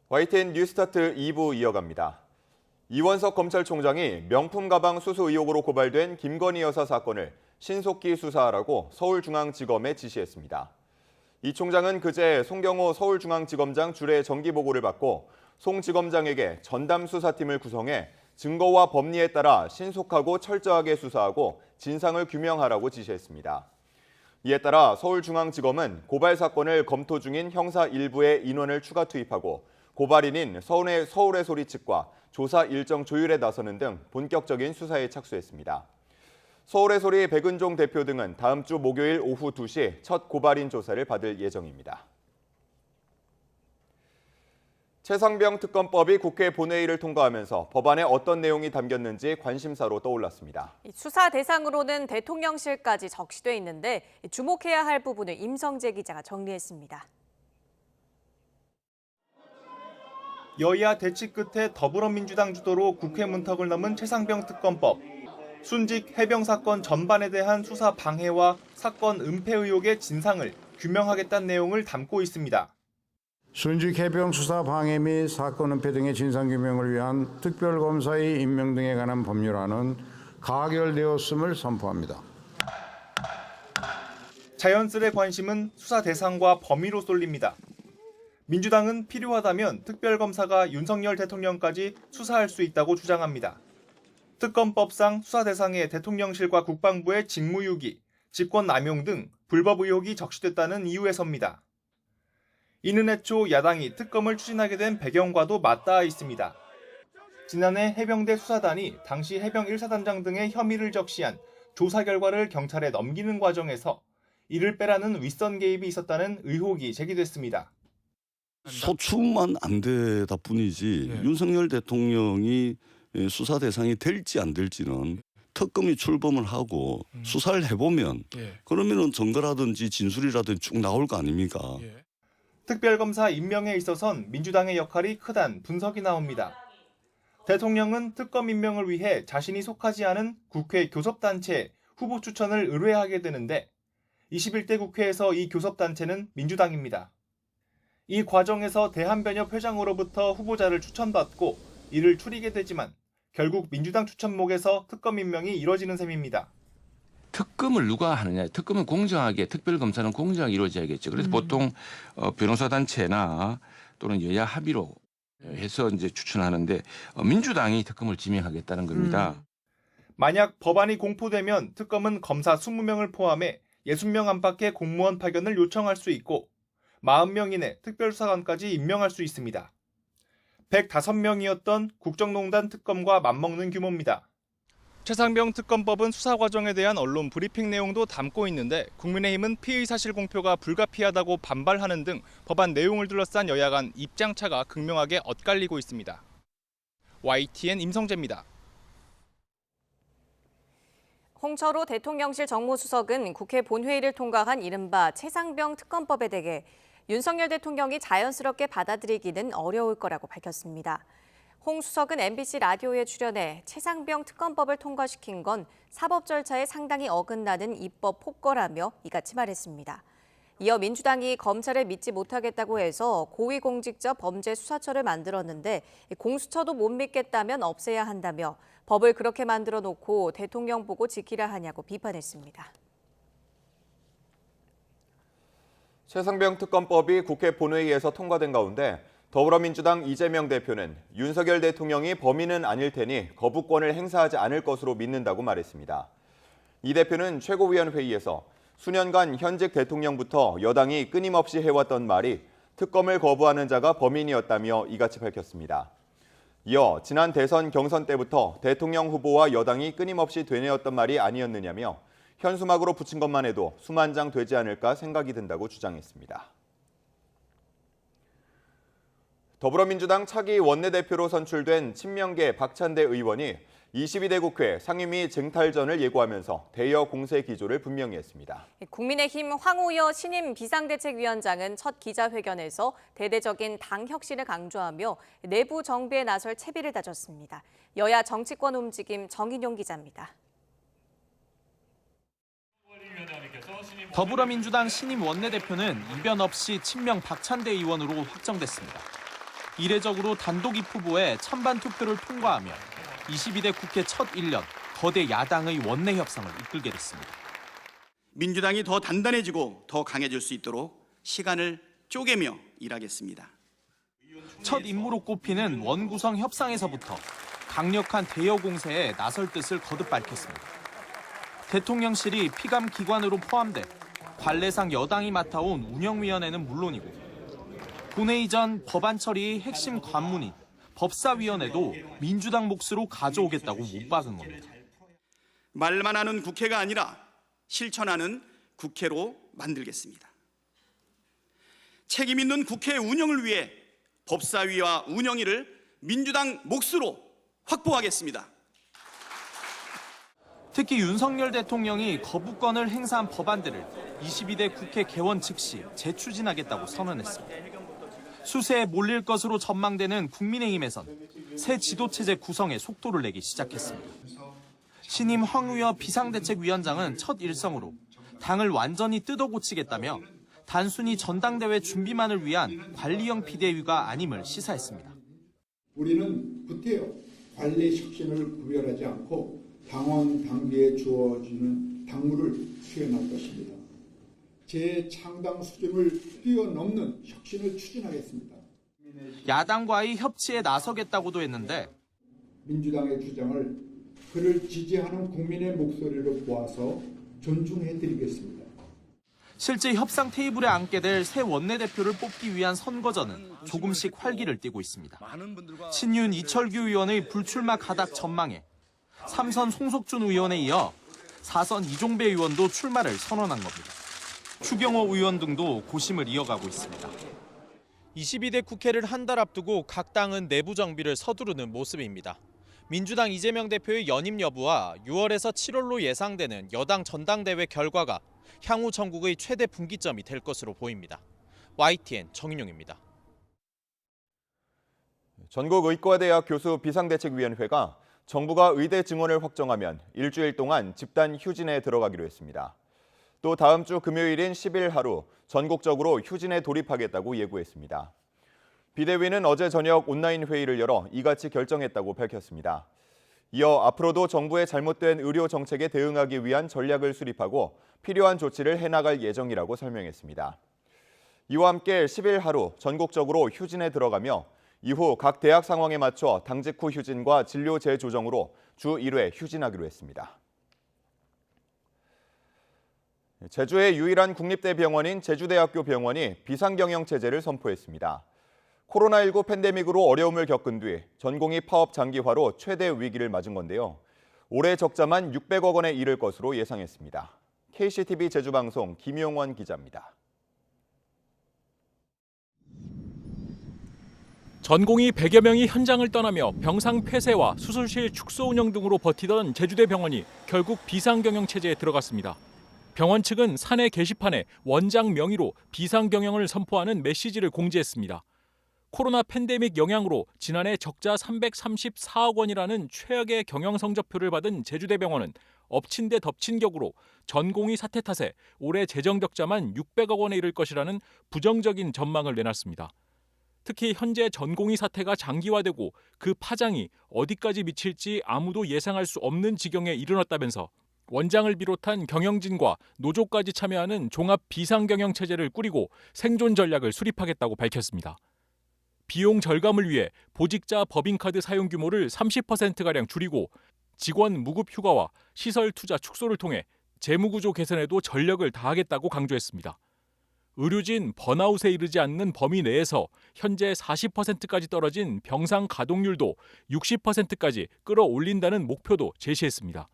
YTN 뉴스타트 2부 이어갑니다. 이원석 검찰총장이 명품 가방 수수 의혹으로 고발된 김건희 여사 사건을 신속히 수사하라고 서울중앙지검에 지시했습니다. 이 총장은 그제 송경호 서울중앙지검장 주례 정기보고를 받고 송 지검장에게 전담수사팀을 구성해 증거와 법리에 따라 신속하고 철저하게 수사하고 진상을 규명하라고 지시했습니다. 이에 따라 서울중앙지검은 고발 사건을 검토 중인 형사 일부의 인원을 추가 투입하고 고발인인 서울의 소리 측과 조사 일정 조율에 나서는 등 본격적인 수사에 착수했습니다. 서울의 소리 백은종 대표 등은 다음 주 목요일 오후 2시 첫 고발인 조사를 받을 예정입니다. 최상병 특검법이 국회 본회의를 통과하면서 법안에 어떤 내용이 담겼는지 관심사로 떠올랐습니다. 수사 대상으로는 대통령실까지 적시돼 있는데 주목해야 할 부분을 임성재 기자가 정리했습니다. 여야 대치 끝에 더불어민주당 주도로 국회 문턱을 넘은 최상병 특검법. 순직 해병 사건 전반에 대한 수사 방해와 사건 은폐 의혹의 진상을 규명하겠다는 내용을 담고 있습니다. 순직 해병 수사 방해 및 사건 은폐 등의 진상 규명을 위한 특별검사의 임명 등에 관한 법률안은 가결되었음을 선포합니다. 자연스레 관심은 수사 대상과 범위로 쏠립니다. 민주당은 필요하다면 특별검사가 윤석열 대통령까지 수사할 수 있다고 주장합니다. 특검법상 수사 대상에 대통령실과 국방부의 직무유기, 직권남용 등 불법 의혹이 적시됐다는 이유에서입니다. 이는 애초 야당이 특검을 추진하게 된 배경과도 맞닿아 있습니다. 지난해 해병대 수사단이 당시 해병 1사단장 등의 혐의를 적시한 조사 결과를 경찰에 넘기는 과정에서 이를 빼라는 윗선 개입이 있었다는 의혹이 제기됐습니다. 소추만 안 되다 뿐이지 윤석열 대통령이 수사 대상이 될지 안 될지는 특검이 출범을 하고 수사를 해보면 그러면은 증거라든지 진술이라든지 쭉 나올 거 아닙니까? 특별검사 임명에 있어선 민주당의 역할이 크단 분석이 나옵니다. 대통령은 특검 임명을 위해 자신이 속하지 않은 국회 교섭단체 후보 추천을 의뢰하게 되는데 21대 국회에서 이 교섭단체는 민주당입니다. 이 과정에서 대한변협 회장으로부터 후보자를 추천받고 이를 추리게 되지만 결국 민주당 추천목에서 특검 임명이 이뤄지는 셈입니다. 특검을 누가 하느냐? 특검은 공정하게, 특별검사는 공정하게 이루어져야겠죠. 그래서 보통 변호사단체나 또는 여야 합의로 해서 이제 추천하는데 민주당이 특검을 지명하겠다는 겁니다. 만약 법안이 공포되면 특검은 검사 20명을 포함해 60명 안팎의 공무원 파견을 요청할 수 있고 40명 이내 특별수사관까지 임명할 수 있습니다. 105명이었던 국정농단 특검과 맞먹는 규모입니다. 최상병 특검법은 수사 과정에 대한 언론 브리핑 내용도 담고 있는데 국민의힘은 피의 사실 공표가 불가피하다고 반발하는 등 법안 내용을 둘러싼 여야 간 입장차가 극명하게 엇갈리고 있습니다. YTN 임성재입니다. 홍철호 대통령실 정무수석은 국회 본회의를 통과한 이른바 최상병 특검법에 대해 윤석열 대통령이 자연스럽게 받아들이기는 어려울 거라고 밝혔습니다. 홍 수석은 MBC 라디오에 출연해 최상병 특검법을 통과시킨 건 사법 절차에 상당히 어긋나는 입법 폭거라며 이같이 말했습니다. 이어 민주당이 검찰을 믿지 못하겠다고 해서 고위공직자 범죄수사처를 만들었는데 공수처도 못 믿겠다면 없애야 한다며 법을 그렇게 만들어 놓고 대통령 보고 지키라 하냐고 비판했습니다. 최상병 특검법이 국회 본회의에서 통과된 가운데 더불어민주당 이재명 대표는 윤석열 대통령이 범인은 아닐 테니 거부권을 행사하지 않을 것으로 믿는다고 말했습니다. 이 대표는 최고위원 회의에서 수년간 현직 대통령부터 여당이 끊임없이 해왔던 말이 특검을 거부하는 자가 범인이었다며 이같이 밝혔습니다. 이어 지난 대선 경선 때부터 대통령 후보와 여당이 끊임없이 되뇌었던 말이 아니었느냐며 현수막으로 붙인 것만 해도 수만 장 되지 않을까 생각이 든다고 주장했습니다. 더불어민주당 차기 원내대표로 선출된 친명계 박찬대 의원이 22대 국회 상임위 쟁탈전을 예고하면서 대여 공세 기조를 분명히 했습니다. 국민의힘 황우여 신임 비상대책위원장은 첫 기자회견에서 대대적인 당 혁신을 강조하며 내부 정비에 나설 채비를 다졌습니다. 여야 정치권 움직임 정인용 기자입니다. 더불어민주당 신임 원내대표는 이변 없이 친명 박찬대 의원으로 확정됐습니다. 이례적으로 단독 입 후보의 찬반 투표를 통과하며 22대 국회 첫 1년 거대 야당의 원내 협상을 이끌게 됐습니다. 민주당이 더 단단해지고 더 강해질 수 있도록 시간을 쪼개며 일하겠습니다. 첫 임무로 꼽히는 원구성 협상에서부터 강력한 대여 공세에 나설 뜻을 거듭 밝혔습니다. 대통령실이 피감 기관으로 포함돼 관례상 여당이 맡아온 운영위원회는 물론이고 본회의 전 법안 처리의 핵심 관문인 법사위원회도 민주당 몫으로 가져오겠다고 못 박은 겁니다. 말만 하는 국회가 아니라 실천하는 국회로 만들겠습니다. 책임 있는 국회 운영을 위해 법사위와 운영위를 민주당 몫으로 확보하겠습니다. 특히 윤석열 대통령이 거부권을 행사한 법안들을 22대 국회 개원 즉시 재추진하겠다고 선언했습니다. 수세에 몰릴 것으로 전망되는 국민의힘에선 새 지도체제 구성에 속도를 내기 시작했습니다. 신임 황우여 비상대책위원장은 첫 일성으로 당을 완전히 뜯어고치겠다며 단순히 전당대회 준비만을 위한 관리형 비대위가 아님을 시사했습니다. 우리는 구태여 관리 혁신을 구별하지 않고 당원 당비에 주어지는 당무를 수행할 것입니다. 재창당 수준을 뛰어넘는 혁신을 추진하겠습니다. 야당과의 협치에 나서겠다고도 했는데 민주당의 주장을 그를 지지하는 국민의 목소리로 보아서 존중해드리겠습니다. 실제 협상 테이블에 앉게 될 새 원내대표를 뽑기 위한 선거전은 조금씩 활기를 띠고 있습니다. 신윤 이철규 의원의 불출마 가닥 전망에 3선 송석준 의원에 이어 4선 이종배 의원도 출마를 선언한 겁니다. 추경호 의원 등도 고심을 이어가고 있습니다. 22대 국회를 한 달 앞두고 각 당은 내부 정비를 서두르는 모습입니다. 민주당 이재명 대표의 연임 여부와 6월에서 7월로 예상되는 여당 전당대회 결과가 향후 전국의 최대 분기점이 될 것으로 보입니다. YTN 정인용입니다. 전국의과대학 교수 비상대책위원회가 정부가 의대 증원을 확정하면 일주일 동안 집단 휴진에 들어가기로 했습니다. 또 다음 주 금요일인 10일 하루 전국적으로 휴진에 돌입하겠다고 예고했습니다. 비대위는 어제 저녁 온라인 회의를 열어 이같이 결정했다고 밝혔습니다. 이어 앞으로도 정부의 잘못된 의료 정책에 대응하기 위한 전략을 수립하고 필요한 조치를 해나갈 예정이라고 설명했습니다. 이와 함께 10일 하루 전국적으로 휴진에 들어가며 이후 각 대학 상황에 맞춰 당직 후 휴진과 진료 재조정으로 주 1회 휴진하기로 했습니다. 제주의 유일한 국립대병원인 제주대학교 병원이 비상경영체제를 선포했습니다. 코로나19 팬데믹으로 어려움을 겪은 뒤 전공의 파업 장기화로 최대 위기를 맞은 건데요. 올해 적자만 600억 원에 이를 것으로 예상했습니다. KCTV 제주방송 김용원 기자입니다. 전공의 100여 명이 현장을 떠나며 병상 폐쇄와 수술실 축소 운영 등으로 버티던 제주대 병원이 결국 비상경영체제에 들어갔습니다. 병원 측은 사내 게시판에 원장 명의로 비상경영을 선포하는 메시지를 공지했습니다. 코로나 팬데믹 영향으로 지난해 적자 334억 원이라는 최악의 경영 성적표를 받은 제주대병원은 엎친 데 덮친 격으로 전공의 사태 탓에 올해 재정 적자만 600억 원에 이를 것이라는 부정적인 전망을 내놨습니다. 특히 현재 전공의 사태가 장기화되고 그 파장이 어디까지 미칠지 아무도 예상할 수 없는 지경에 이르렀다면서 원장을 비롯한 경영진과 노조까지 참여하는 종합 비상경영체제를 꾸리고 생존 전략을 수립하겠다고 밝혔습니다. 비용 절감을 위해 보직자 법인카드 사용 규모를 30%가량 줄이고 직원 무급 휴가와 시설 투자 축소를 통해 재무구조 개선에도 전력을 다하겠다고 강조했습니다. 의료진 번아웃에 이르지 않는 범위 내에서 현재 40%까지 떨어진 병상 가동률도 60%까지 끌어올린다는 목표도 제시했습니다.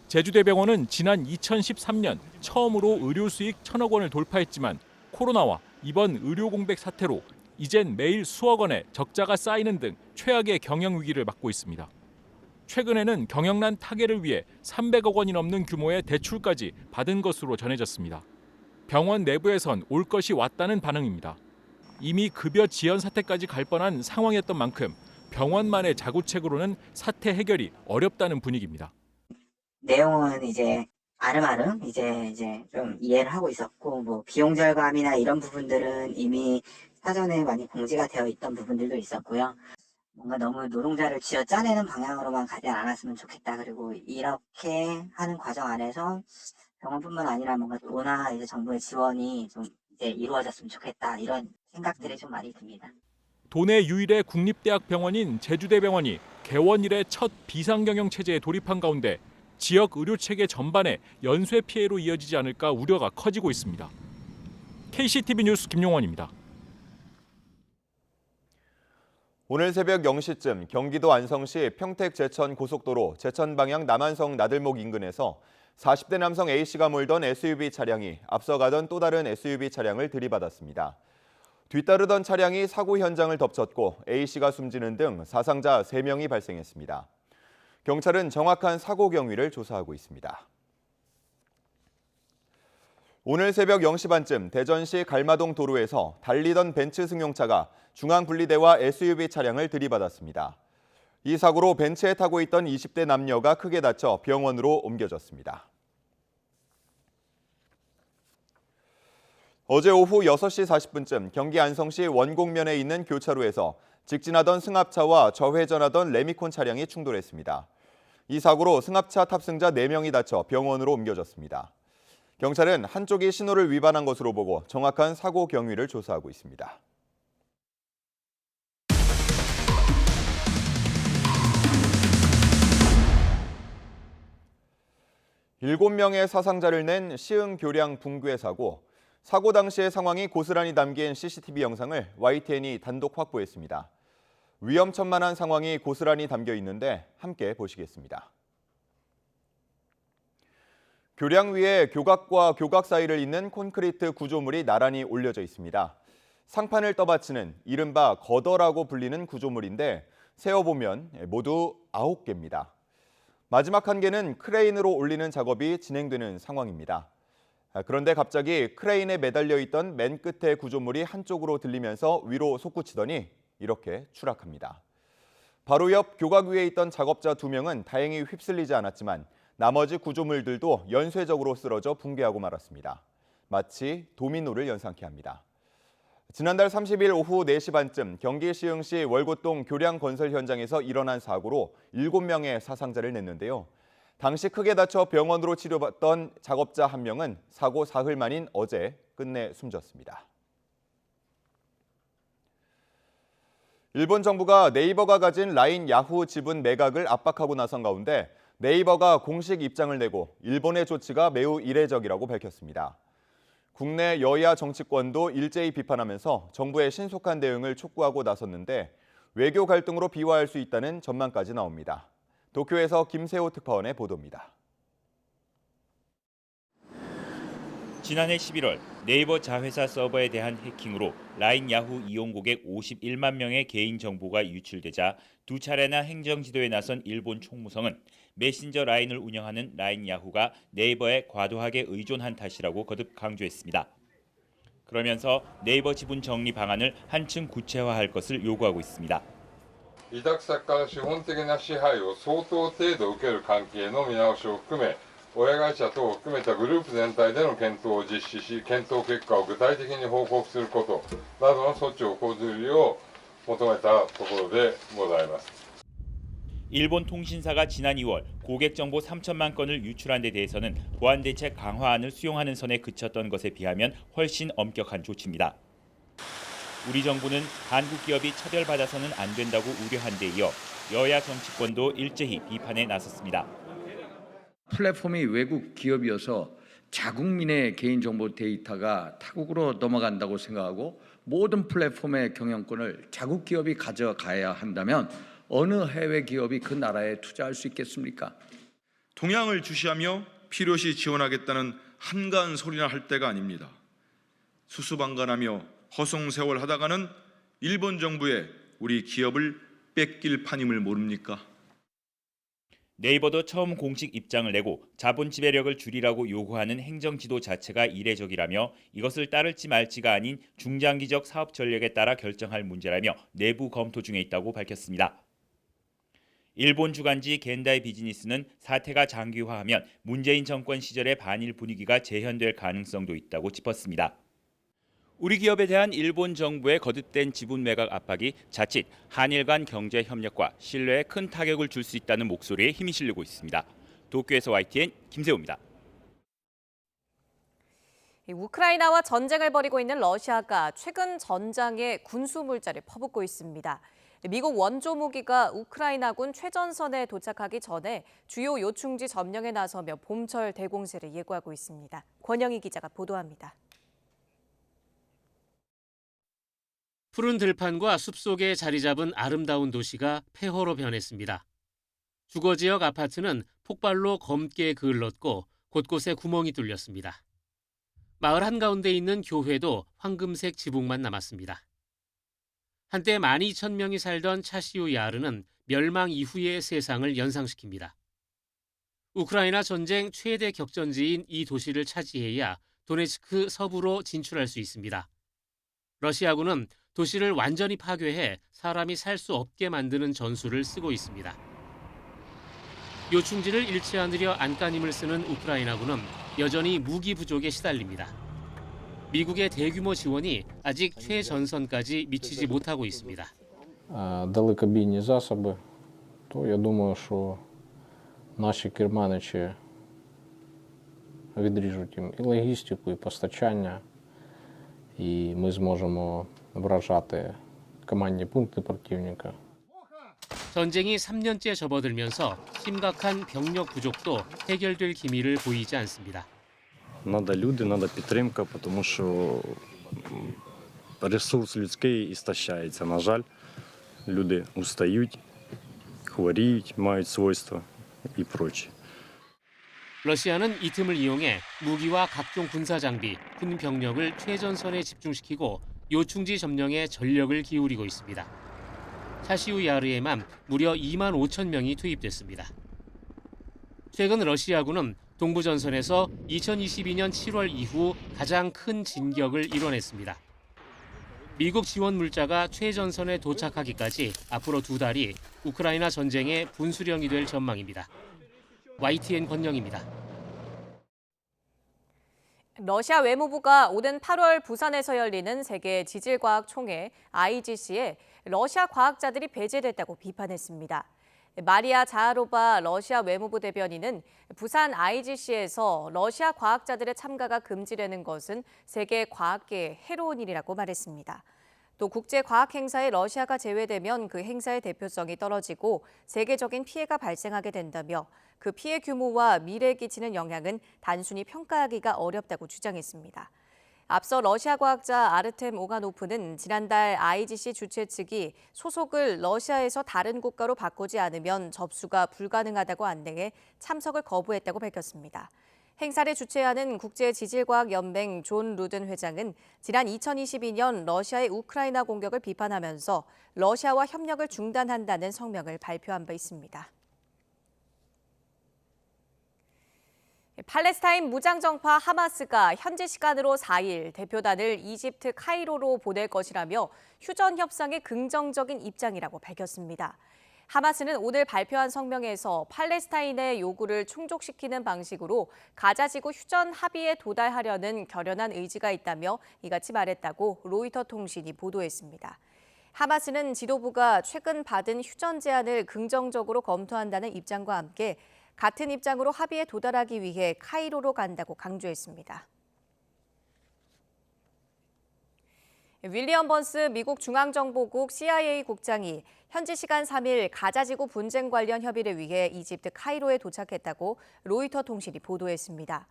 제주대병원은 지난 2013년 처음으로 의료 수익 1,000억 원을 돌파했지만 코로나와 이번 의료 공백 사태로 이젠 매일 수억 원의 적자가 쌓이는 등 최악의 경영 위기를 맞고 있습니다. 최근에는 경영난 타개를 위해 300억 원이 넘는 규모의 대출까지 받은 것으로 전해졌습니다. 병원 내부에선 올 것이 왔다는 반응입니다. 이미 급여 지연 사태까지 갈 뻔한 상황이었던 만큼 병원만의 자구책으로는 사태 해결이 어렵다는 분위기입니다. 내용은 이제 아름아름 이제 좀 이해를 하고 있었고, 뭐 비용 절감이나 이런 부분들은 이미 사전에 많이 공지가 되어 있던 부분들도 있었고요. 뭔가 너무 노동자를 쥐어 짜내는 방향으로만 가지 않았으면 좋겠다. 그리고 이렇게 하는 과정 안에서 병원뿐만 아니라 뭔가 도나 이제 정부의 지원이 좀 이제 이루어졌으면 좋겠다. 이런 생각들이 좀 많이 듭니다. 도내 유일의 국립대학 병원인 제주대병원이 개원 이래 첫 비상경영 체제에 돌입한 가운데 지역 의료 체계 전반에 연쇄 피해로 이어지지 않을까 우려가 커지고 있습니다. KCTV 뉴스 김용원입니다. 오늘 새벽 0시쯤 경기도 안성시 평택 제천 고속도로 제천 방향 남한성 나들목 인근에서 40대 남성 A씨가 몰던 SUV 차량이 앞서가던 또 다른 SUV 차량을 들이받았습니다. 뒤따르던 차량이 사고 현장을 덮쳤고 A씨가 숨지는 등 사상자 3명이 발생했습니다. 경찰은 정확한 사고 경위를 조사하고 있습니다. 오늘 새벽 0시 반쯤 대전시 갈마동 도로에서 달리던 벤츠 승용차가 중앙분리대와 SUV 차량을 들이받았습니다. 이 사고로 벤츠에 타고 있던 20대 남녀가 크게 다쳐 병원으로 옮겨졌습니다. 어제 오후 6시 40분쯤 경기 안성시 원곡면에 있는 교차로에서 직진하던 승합차와 좌회전하던 레미콘 차량이 충돌했습니다. 이 사고로 승합차 탑승자 4명이 다쳐 병원으로 옮겨졌습니다. 경찰은 한쪽이 신호를 위반한 것으로 보고 정확한 사고 경위를 조사하고 있습니다. 일곱 명의 사상자를 낸 시흥 교량 붕괴 사고. 사고 당시의 상황이 고스란히 담긴 CCTV 영상을 YTN이 단독 확보했습니다. 위험천만한 상황이 고스란히 담겨 있는데 함께 보시겠습니다. 교량 위에 교각과 교각 사이를 잇는 콘크리트 구조물이 나란히 올려져 있습니다. 상판을 떠받치는 이른바 거더라고 불리는 구조물인데 세어보면 모두 9개입니다. 마지막 한 개는 크레인으로 올리는 작업이 진행되는 상황입니다. 그런데 갑자기 크레인에 매달려 있던 맨 끝의 구조물이 한쪽으로 들리면서 위로 솟구치더니 이렇게 추락합니다. 바로 옆 교각 위에 있던 작업자 2명은 다행히 휩쓸리지 않았지만 나머지 구조물들도 연쇄적으로 쓰러져 붕괴하고 말았습니다. 마치 도미노를 연상케 합니다. 지난달 30일 오후 4시 반쯤 경기 시흥시 월곶동 교량 건설 현장에서 일어난 사고로 7명의 사상자를 냈는데요. 당시 크게 다쳐 병원으로 치료받던 작업자 1명은 사고 사흘 만인 어제 끝내 숨졌습니다. 일본 정부가 네이버가 가진 라인 야후 지분 매각을 압박하고 나선 가운데 네이버가 공식 입장을 내고 일본의 조치가 매우 이례적이라고 밝혔습니다. 국내 여야 정치권도 일제히 비판하면서 정부의 신속한 대응을 촉구하고 나섰는데 외교 갈등으로 비화할 수 있다는 전망까지 나옵니다. 도쿄에서 김세호 특파원의 보도입니다. 지난해 11월 네이버 자회사 서버에 대한 해킹으로 라인 야후 이용 고객 51만 명의 개인 정보가 유출되자 2차례나 행정 지도에 나선 일본 총무성은 메신저 라인을 운영하는 라인 야후가 네이버에 과도하게 의존한 탓이라고 거듭 강조했습니다. 그러면서 네이버 지분 정리 방안을 한층 구체화할 것을 요구하고 있습니다. 委託先から資本的な支配を相当程度受ける関係の見直しを含め、親会社等を含めたグループ全体での検討を実施し、検討結果を具体的に報告することなどの措置を講ずるよう求めたところでございます。 일본 통신사가 지난 2월 고객 정보 3천만 건을 유출한 데 대해서는 보안 대책 강화안을 수용하는 선에 그쳤던 것에 비하면 훨씬 엄격한 조치입니다. 우리 정부는 한국 기업이 차별받아서는 안 된다고 우려한 데 이어 여야 정치권도 일제히 비판에 나섰습니다. 플랫폼이 외국 기업이어서 자국민의 개인정보 데이터가 타국으로 넘어간다고 생각하고 모든 플랫폼의 경영권을 자국 기업이 가져가야 한다면 어느 해외 기업이 그 나라에 투자할 수 있겠습니까? 동향을 주시하며 필요시 지원하겠다는 한가한 소리나 할 때가 아닙니다. 수수방관하며 허송세월 하다가는 일본 정부에 우리 기업을 뺏길 판임을 모릅니까? 네이버도 처음 공식 입장을 내고 자본 지배력을 줄이라고 요구하는 행정 지도 자체가 이례적이라며 이것을 따를지 말지가 아닌 중장기적 사업 전략에 따라 결정할 문제라며 내부 검토 중에 있다고 밝혔습니다. 일본 주간지 겐다이 비즈니스는 사태가 장기화하면 문재인 정권 시절의 반일 분위기가 재현될 가능성도 있다고 짚었습니다. 우리 기업에 대한 일본 정부의 거듭된 지분 매각 압박이 자칫 한일 간 경제 협력과 신뢰에 큰 타격을 줄 수 있다는 목소리에 힘이 실리고 있습니다. 도쿄에서 YTN 김세호입니다. 우크라이나와 전쟁을 벌이고 있는 러시아가 최근 전장에 군수 물자를 퍼붓고 있습니다. 미국 원조 무기가 우크라이나군 최전선에 도착하기 전에 주요 요충지 점령에 나서며 봄철 대공세를 예고하고 있습니다. 권영희 기자가 보도합니다. 푸른 들판과 숲속에 자리 잡은 아름다운 도시가 폐허로 변했습니다. 주거 지역 아파트는 폭발로 검게 그을렀고 곳곳에 구멍이 뚫렸습니다. 마을 한가운데 있는 교회도 황금색 지붕만 남았습니다. 한때 12,000명이 살던 차시우 야르는 멸망 이후의 세상을 연상시킵니다. 우크라이나 전쟁 최대 격전지인 이 도시를 차지해야 도네츠크 서부로 진출할 수 있습니다. 러시아군은 도시를 완전히 파괴해 사람이 살 수 없게 만드는 전술을 쓰고 있습니다. 요충지를 잃지 않으려 안간힘을 쓰는 우크라이나군은 여전히 무기 부족에 시달립니다. 미국의 대규모 지원이 아직 최전선까지 미치지 못하고 있습니다. далекобійні засоби, то я думаю, що наші керманичі відріжуть їм і логістику, і постачання, і ми зможемо вражати командні пункти противника. 전쟁이 3년째 접어들면서 심각한 병력 부족도 해결될 기미를 보이지 않습니다. Надо люди, надо підтримка, тому що ресурс людський істощається. На жаль, люди устають, хворіють, мають свойства і прочі. 러시아는 이 틈을 이용해 무기와 각종 군사 장비, 군 병력을 최전선에 집중시키고 요충지 점령에 전력을 기울이고 있습니다. 차시우 야르에만 무려 2만 5천 명이 투입됐습니다. 최근 러시아군은 동부전선에서 2022년 7월 이후 가장 큰 진격을 이뤄냈습니다. 미국 지원 물자가 최전선에 도착하기까지 앞으로 2달이 우크라이나 전쟁의 분수령이 될 전망입니다. YTN 권영입니다. 러시아 외무부가 오는 8월 부산에서 열리는 세계 지질과학 총회 IGC에 러시아 과학자들이 배제됐다고 비판했습니다. 마리아 자하로바 러시아 외무부 대변인은 부산 IGC에서 러시아 과학자들의 참가가 금지되는 것은 세계 과학계에 해로운 일이라고 말했습니다. 또 국제과학 행사에 러시아가 제외되면 그 행사의 대표성이 떨어지고 세계적인 피해가 발생하게 된다며 그 피해 규모와 미래에 끼치는 영향은 단순히 평가하기가 어렵다고 주장했습니다. 앞서 러시아 과학자 아르템 오가노프는 지난달 IGC 주최 측이 소속을 러시아에서 다른 국가로 바꾸지 않으면 접수가 불가능하다고 안내해 참석을 거부했다고 밝혔습니다. 행사를 주최하는 국제지질과학연맹 존 루든 회장은 지난 2022년 러시아의 우크라이나 공격을 비판하면서 러시아와 협력을 중단한다는 성명을 발표한 바 있습니다. 팔레스타인 무장정파 하마스가 현지 시간으로 4일 대표단을 이집트 카이로로 보낼 것이라며 휴전 협상에 긍정적인 입장이라고 밝혔습니다. 하마스는 오늘 발표한 성명에서 팔레스타인의 요구를 충족시키는 방식으로 가자지구 휴전 합의에 도달하려는 결연한 의지가 있다며 이같이 말했다고 로이터 통신이 보도했습니다. 하마스는 지도부가 최근 받은 휴전 제안을 긍정적으로 검토한다는 입장과 함께 같은 입장으로 합의에 도달하기 위해 카이로로 간다고 강조했습니다. 윌리엄 번스 미국 중앙정보국 CIA 국장이 현지 시간 3일 가자지구 분쟁 관련 협의를 위해 이집트 카이로에 도착했다고 로이터 통신이 보도했습니다.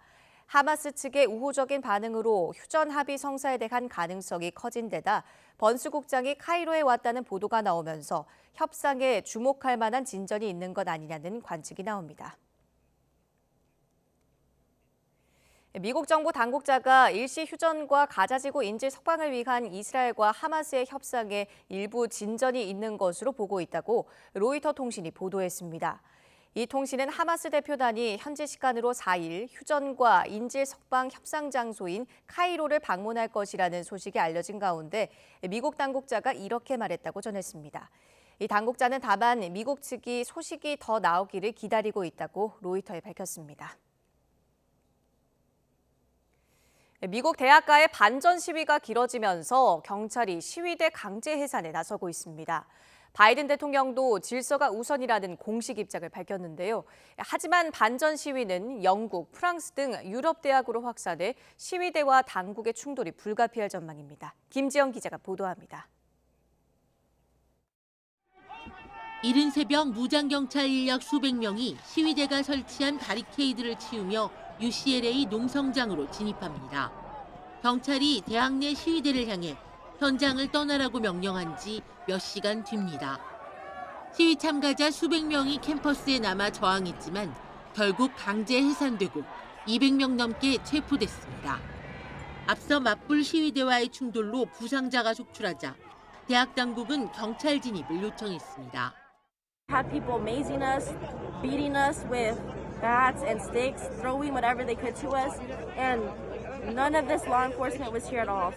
하마스 측의 우호적인 반응으로 휴전 합의 성사에 대한 가능성이 커진 데다 번스 국장이 카이로에 왔다는 보도가 나오면서 협상에 주목할 만한 진전이 있는 것 아니냐는 관측이 나옵니다. 미국 정부 당국자가 일시 휴전과 가자지구 인질 석방을 위한 이스라엘과 하마스의 협상에 일부 진전이 있는 것으로 보고 있다고 로이터 통신이 보도했습니다. 이 통신은 하마스 대표단이 현지 시간으로 4일 휴전과 인질 석방 협상 장소인 카이로를 방문할 것이라는 소식이 알려진 가운데 미국 당국자가 이렇게 말했다고 전했습니다. 이 당국자는 다만 미국 측이 소식이 더 나오기를 기다리고 있다고 로이터에 밝혔습니다. 미국 대학가의 반전 시위가 길어지면서 경찰이 시위대 강제 해산에 나서고 있습니다. 바이든 대통령도 질서가 우선이라는 공식 입장을 밝혔는데요. 하지만 반전 시위는 영국, 프랑스 등 유럽 대학으로 확산해 시위대와 당국의 충돌이 불가피할 전망입니다. 김지영 기자가 보도합니다. 이른 새벽 무장경찰 인력 수백 명이 시위대가 설치한 바리케이드를 치우며 UCLA 농성장으로 진입합니다. 경찰이 대학 내 시위대를 향해 현장을 떠나라고 명령한 지 몇 시간 뒤입니다. 시위 참가자 수백 명이 캠퍼스에 남아 저항했지만 결국 강제 해산되고 200명 넘게 체포됐습니다. 앞서 맞불 시위대와의 충돌로 부상자가 속출하자 대학 당국은 경찰 진입을 요청했습니다. Had people mazing us, beating us with bats and sticks, throwing whatever they could to us, and none of this law enforcement was here at all.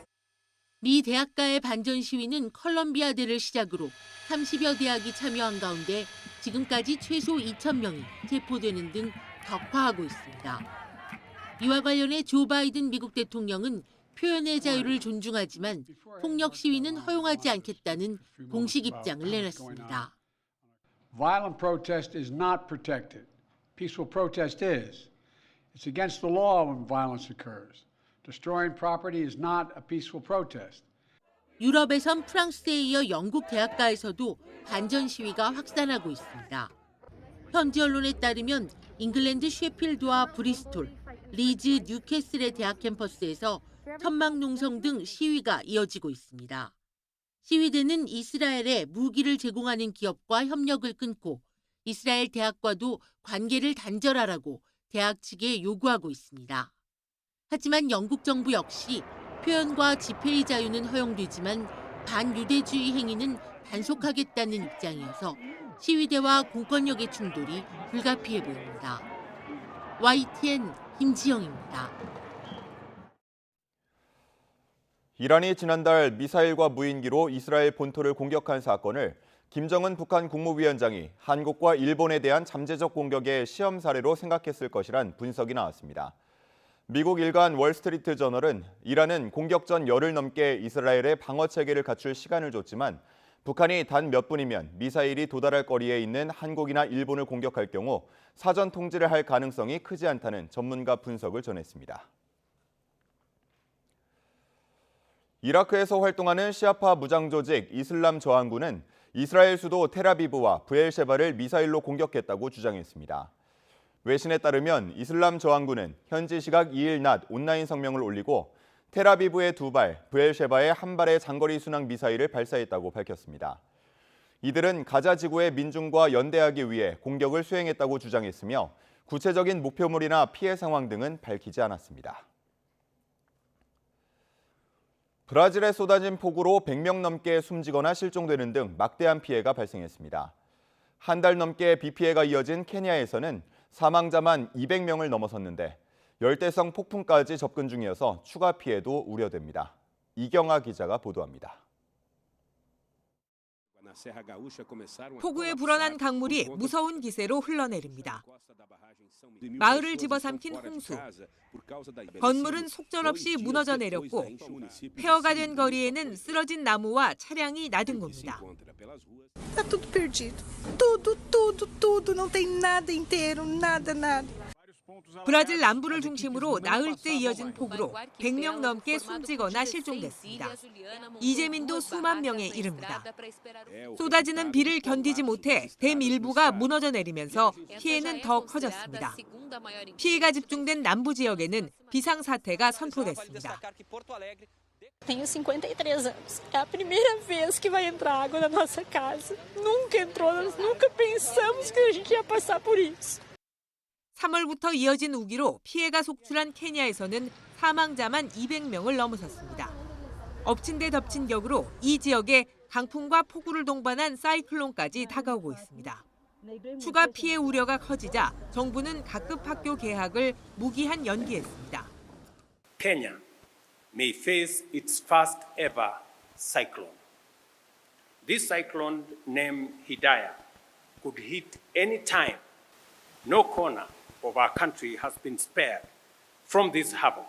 미 대학가의 반전 시위는 컬럼비아대를 시작으로 30여 대학이 참여한 가운데 지금까지 최소 2,000명이 체포되는 등 격화하고 있습니다. 이와 관련해 조 바이든 미국 대통령은 표현의 자유를 존중하지만 폭력 시위는 허용하지 않겠다는 공식 입장을 내놨습니다. Violent protest is not protected. Peaceful protest is. It's against the law when violence occurs. Destroying property is not a peaceful protest. 유럽에선 프랑스에 이어 영국 대학가에서도 반전 시위가 확산하고 있습니다. 현지 언론에 따르면 잉글랜드 셰필드와 브리스톨, 리즈, 뉴캐슬의 대학 캠퍼스에서 천막농성 등 시위가 이어지고 있습니다. 시위대는 이스라엘에 무기를 제공하는 기업과 협력을 끊고 이스라엘 대학과도 관계를 단절하라고 대학 측에 요구하고 있습니다. 하지만 영국 정부 역시 표현과 집회의 자유는 허용되지만 반유대주의 행위는 단속하겠다는 입장이어서 시위대와 공권력의 충돌이 불가피해 보입니다. YTN 김지영입니다. 이란이 지난달 미사일과 무인기로 이스라엘 본토를 공격한 사건을 김정은 북한 국무위원장이 한국과 일본에 대한 잠재적 공격의 시험 사례로 생각했을 것이란 분석이 나왔습니다. 미국 일간 월스트리트 저널은 이란은 공격 전 열흘 넘게 이스라엘에 방어 체계를 갖출 시간을 줬지만 북한이 단 몇 분이면 미사일이 도달할 거리에 있는 한국이나 일본을 공격할 경우 사전 통지를 할 가능성이 크지 않다는 전문가 분석을 전했습니다. 이라크에서 활동하는 시아파 무장조직 이슬람 저항군은 이스라엘 수도 텔아비브와 브엘셰바를 미사일로 공격했다고 주장했습니다. 외신에 따르면 이슬람 저항군은 현지 시각 2일 낮 온라인 성명을 올리고 텔아비브의 2발, 브엘셰바의 1발의 장거리 순항 미사일을 발사했다고 밝혔습니다. 이들은 가자 지구의 민중과 연대하기 위해 공격을 수행했다고 주장했으며 구체적인 목표물이나 피해 상황 등은 밝히지 않았습니다. 브라질에 쏟아진 폭우로 100명 넘게 숨지거나 실종되는 등 막대한 피해가 발생했습니다. 한 달 넘게 비 피해가 이어진 케냐에서는 사망자만 200명을 넘어섰는데 열대성 폭풍까지 접근 중이어서 추가 피해도 우려됩니다. 이경아 기자가 보도합니다. 폭우에 불어난 강물이 무서운 기세로 흘러내립니다. 마을을 집어삼킨 홍수. 건물은 속절없이 무너져 내렸고 폐허가 된 거리에는 쓰러진 나무와 차량이 나든 겁니다. Tá tudo perdido. Tudo. Não tem nada inteiro, nada. 브라질 남부를 중심으로 나흘째 이어진 폭우로 100명 넘게 숨지거나 실종됐습니다. 이재민도 수만 명에 이릅니다. 쏟아지는 비를 견디지 못해 댐 일부가 무너져 내리면서 피해는 더 커졌습니다. 피해가 집중된 남부 지역에는 비상사태가 선포됐습니다. Tenho 53 anos. É a primeira vez que vai entrar água na nossa casa. Nunca entrou, nós nunca pensamos que a gente ia passar por isso. 3월부터 이어진 우기로 피해가 속출한 케냐에서는 사망자만 200명을 넘어섰습니다. 엎친 데 덮친 격으로 이 지역에 강풍과 폭우를 동반한 사이클론까지 다가오고 있습니다. 추가 피해 우려가 커지자 정부는 각급 학교 개학을 무기한 연기했습니다. Kenya may face its first ever cyclone. This cyclone named Hidaya could hit any time. No corner of our country has been spared from this havoc.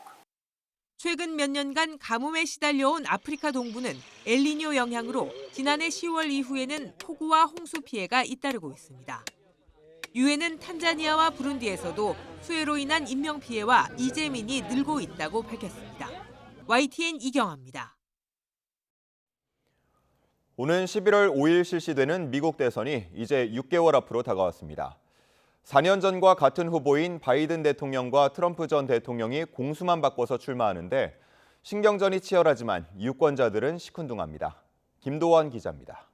최근 몇 년간 가뭄에 시달려온 아프리카 동부는 엘니뇨 영향으로 지난해 10월 이후에는 폭우와 홍수 피해가 잇따르고 있습니다. 유엔은 탄자니아와 부룬디에서도 수해로 인한 인명피해와 이재민이 늘고 있다고 밝혔습니다. YTN 이경아입니다. 오는 11월 5일 실시되는 미국 대선이 이제 6개월 앞으로 다가왔습니다. 4년 전과 같은 후보인 바이든 대통령과 트럼프 전 대통령이 공수만 바꿔서 출마하는데 신경전이 치열하지만 유권자들은 시큰둥합니다. 김도환 기자입니다.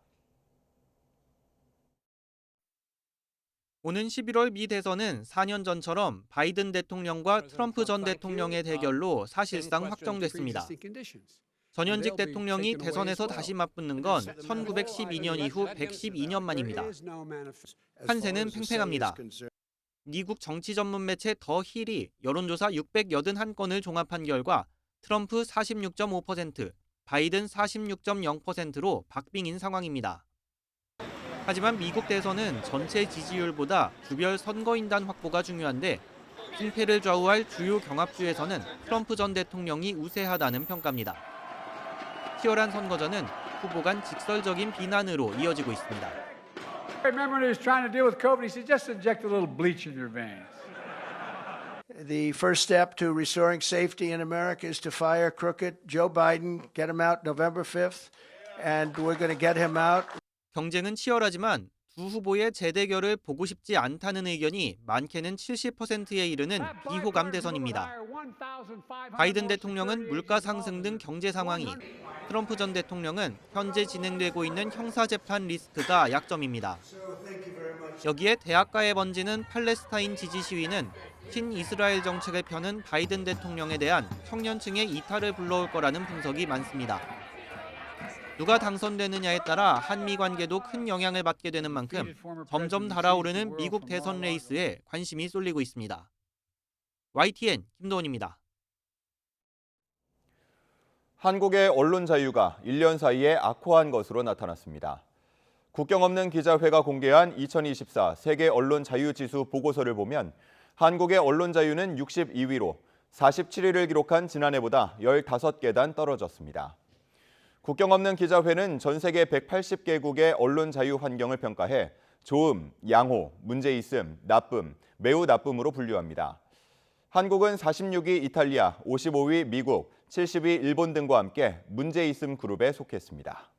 오는 11월 미 대선은 4년 전처럼 바이든 대통령과 트럼프 전 대통령의 대결로 사실상 확정됐습니다. 전현직 대통령이 대선에서 다시 맞붙는 건 1912년 이후 112년 만입니다. 판세는 팽팽합니다. 미국 정치 전문 매체 더 힐이 여론조사 681건을 종합한 결과 트럼프 46.5%, 바이든 46.0%로 박빙인 상황입니다. 하지만 미국 대선은 전체 지지율보다 주별 선거인단 확보가 중요한데 승패를 좌우할 주요 경합주에서는 트럼프 전 대통령이 우세하다는 평가입니다. 치열한 선거전은 후보 간 직설적인 비난으로 이어지고 있습니다. Remember, he was trying to deal with COVID. He said, just inject a little bleach in your veins. The first step to restoring safety in America is to fire crooked Joe Biden, get him out November 5th, and we're going to get him out. 경쟁은 치열하지만 두 후보의 재대결을 보고 싶지 않다는 의견이 많게는 70%에 이르는 비호감 대선입니다. 바이든 대통령은 물가 상승 등 경제 상황이, 트럼프 전 대통령은 현재 진행되고 있는 형사재판 리스크가 약점입니다. 여기에 대학가에 번지는 팔레스타인 지지 시위는 친이스라엘 정책을 펴는 바이든 대통령에 대한 청년층의 이탈을 불러올 거라는 분석이 많습니다. 누가 당선되느냐에 따라 한미 관계도 큰 영향을 받게 되는 만큼 점점 달아오르는 미국 대선 레이스에 관심이 쏠리고 있습니다. YTN 김도원입니다. 한국의 언론 자유가 1년 사이에 악화한 것으로 나타났습니다. 국경 없는 기자회가 공개한 2024 세계 언론 자유 지수 보고서를 보면 한국의 언론 자유는 62위로 47위를 기록한 지난해보다 15계단 떨어졌습니다. 국경 없는 기자회는 전 세계 180개국의 언론 자유 환경을 평가해 좋음, 양호, 문제 있음, 나쁨, 매우 나쁨으로 분류합니다. 한국은 46위 이탈리아, 55위 미국, 70위 일본 등과 함께 문제 있음 그룹에 속했습니다.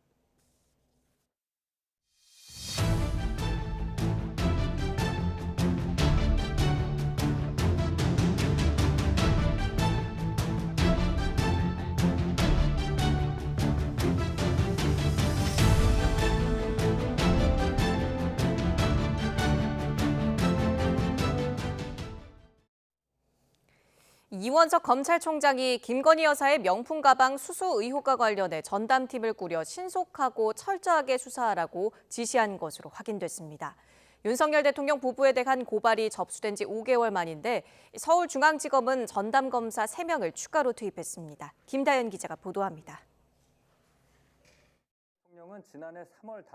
이원석 검찰총장이 김건희 여사의 명품 가방 수수 의혹과 관련해 전담팀을 꾸려 신속하고 철저하게 수사하라고 지시한 것으로 확인됐습니다. 윤석열 대통령 부부에 대한 고발이 접수된 지 5개월 만인데 서울중앙지검은 전담검사 3명을 추가로 투입했습니다. 김다연 기자가 보도합니다.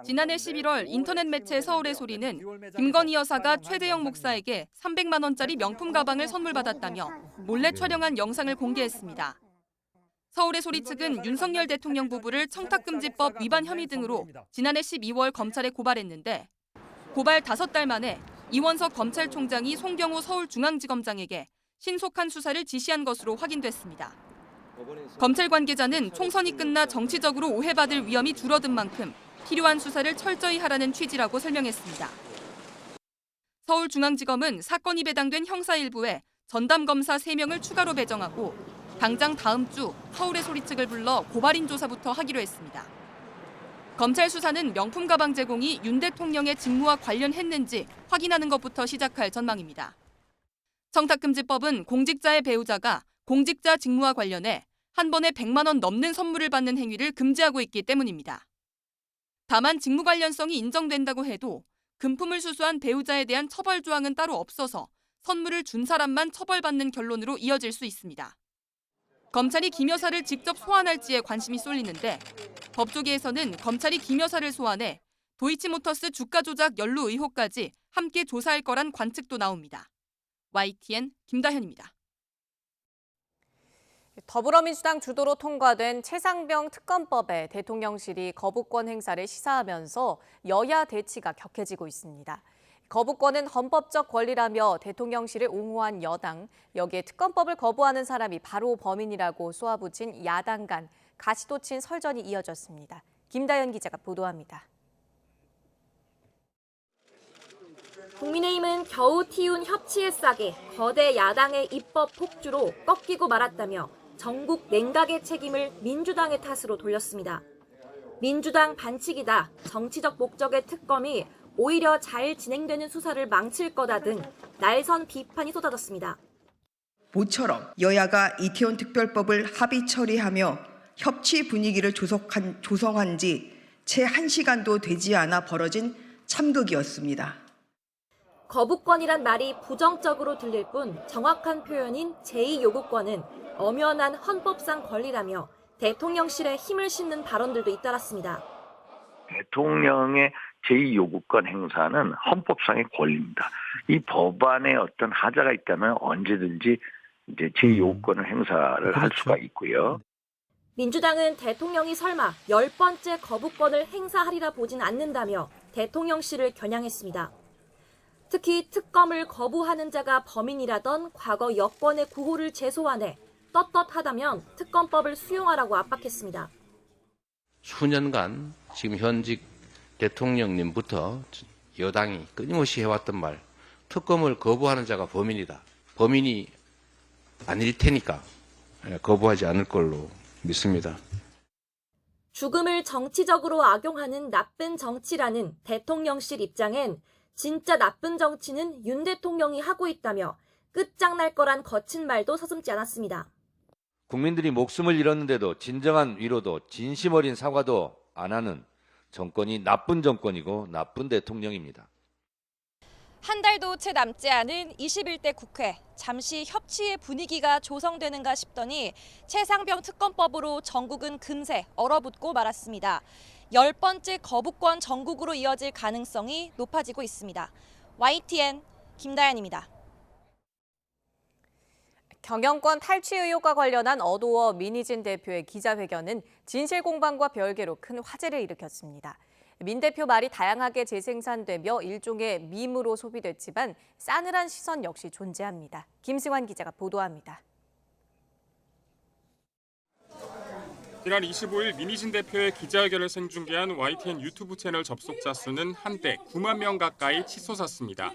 지난해 11월 인터넷 매체 서울의 소리는 김건희 여사가 최대영 목사에게 300만 원짜리 명품 가방을 선물받았다며 몰래 촬영한 영상을 공개했습니다. 서울의 소리 측은 윤석열 대통령 부부를 청탁금지법 위반 혐의 등으로 지난해 12월 검찰에 고발했는데 고발 5달 만에 이원석 검찰총장이 송경호 서울중앙지검장에게 신속한 수사를 지시한 것으로 확인됐습니다. 검찰 관계자는 총선이 끝나 정치적으로 오해받을 위험이 줄어든 만큼 필요한 수사를 철저히 하라는 취지라고 설명했습니다. 서울중앙지검은 사건이 배당된 형사 일부에 전담검사 3명을 추가로 배정하고 당장 다음 주 서울의 소리 측을 불러 고발인 조사부터 하기로 했습니다. 검찰 수사는 명품 가방 제공이 윤 대통령의 직무와 관련했는지 확인하는 것부터 시작할 전망입니다. 청탁금지법은 공직자의 배우자가 공직자 직무와 관련해 한 번에 100만 원 넘는 선물을 받는 행위를 금지하고 있기 때문입니다. 다만 직무 관련성이 인정된다고 해도 금품을 수수한 배우자에 대한 처벌 조항은 따로 없어서 선물을 준 사람만 처벌받는 결론으로 이어질 수 있습니다. 검찰이 김 여사를 직접 소환할지에 관심이 쏠리는데 법조계에서는 검찰이 김 여사를 소환해 도이치모터스 주가 조작 연루 의혹까지 함께 조사할 거란 관측도 나옵니다. YTN 김다현입니다. 더불어민주당 주도로 통과된 최상병 특검법에 대통령실이 거부권 행사를 시사하면서 여야 대치가 격해지고 있습니다. 거부권은 헌법적 권리라며 대통령실을 옹호한 여당, 여기에 특검법을 거부하는 사람이 바로 범인이라고 쏘아붙인 야당 간 가시도 친 설전이 이어졌습니다. 김다연 기자가 보도합니다. 국민의힘은 겨우 틔운 협치의 싹에 거대 야당의 입법 폭주로 꺾이고 말았다며 전국 냉각의 책임을 민주당의 탓으로 돌렸습니다. 민주당 반칙이다, 정치적 목적의 특검이 오히려 잘 진행되는 수사를 망칠 거다 등 날선 비판이 쏟아졌습니다. 모처럼 여야가 이태원 특별법을 합의 처리하며 협치 분위기를 조성한 지 채 1시간도 되지 않아 벌어진 참극이었습니다. 거부권이란 말이 부정적으로 들릴 뿐 정확한 표현인 제2요구권은 엄연한 헌법상 권리라며 대통령실에 힘을 싣는 발언들도 잇따랐습니다. 대통령의 제2요구권 행사는 헌법상의 권리입니다. 이 법안에 어떤 하자가 있다면 언제든지 이제 제2요구권을 행사를 할 수가 있고요. 민주당은 대통령이 설마 10번째 거부권을 행사하리라 보진 않는다며 대통령실을 겨냥했습니다. 특히 특검을 거부하는 자가 범인이라던 과거 여권의 구호를 재소환해 떳떳하다면 특검법을 수용하라고 압박했습니다. 수년간 지금 현직 대통령님부터 여당이 끊임없이 해왔던 말, 특검을 거부하는 자가 범인이다. 범인이 아닐 테니까 거부하지 않을 걸로 믿습니다. 죽음을 정치적으로 악용하는 나쁜 정치라는 대통령실 입장엔 진짜 나쁜 정치는 윤 대통령이 하고 있다며 끝장날 거란 거친 말도 서슴지 않았습니다. 국민들이 목숨을 잃었는데도 진정한 위로도 진심 어린 사과도 안 하는 정권이 나쁜 정권이고 나쁜 대통령입니다. 한 달도 채 남지 않은 21대 국회. 잠시 협치의 분위기가 조성되는가 싶더니 최상병 특검법으로 전국은 금세 얼어붙고 말았습니다. 10번째 거부권 전국으로 이어질 가능성이 높아지고 있습니다. YTN 김다연입니다. 경영권 탈취 의혹과 관련한 어도어 민희진 대표의 기자회견은 진실 공방과 별개로 큰 화제를 일으켰습니다. 민 대표 말이 다양하게 재생산되며 일종의 밈으로 소비됐지만 싸늘한 시선 역시 존재합니다. 김승환 기자가 보도합니다. 지난 25일 민희진 대표의 기자회견을 생중계한 YTN 유튜브 채널 접속자 수는 한때 9만 명 가까이 치솟았습니다.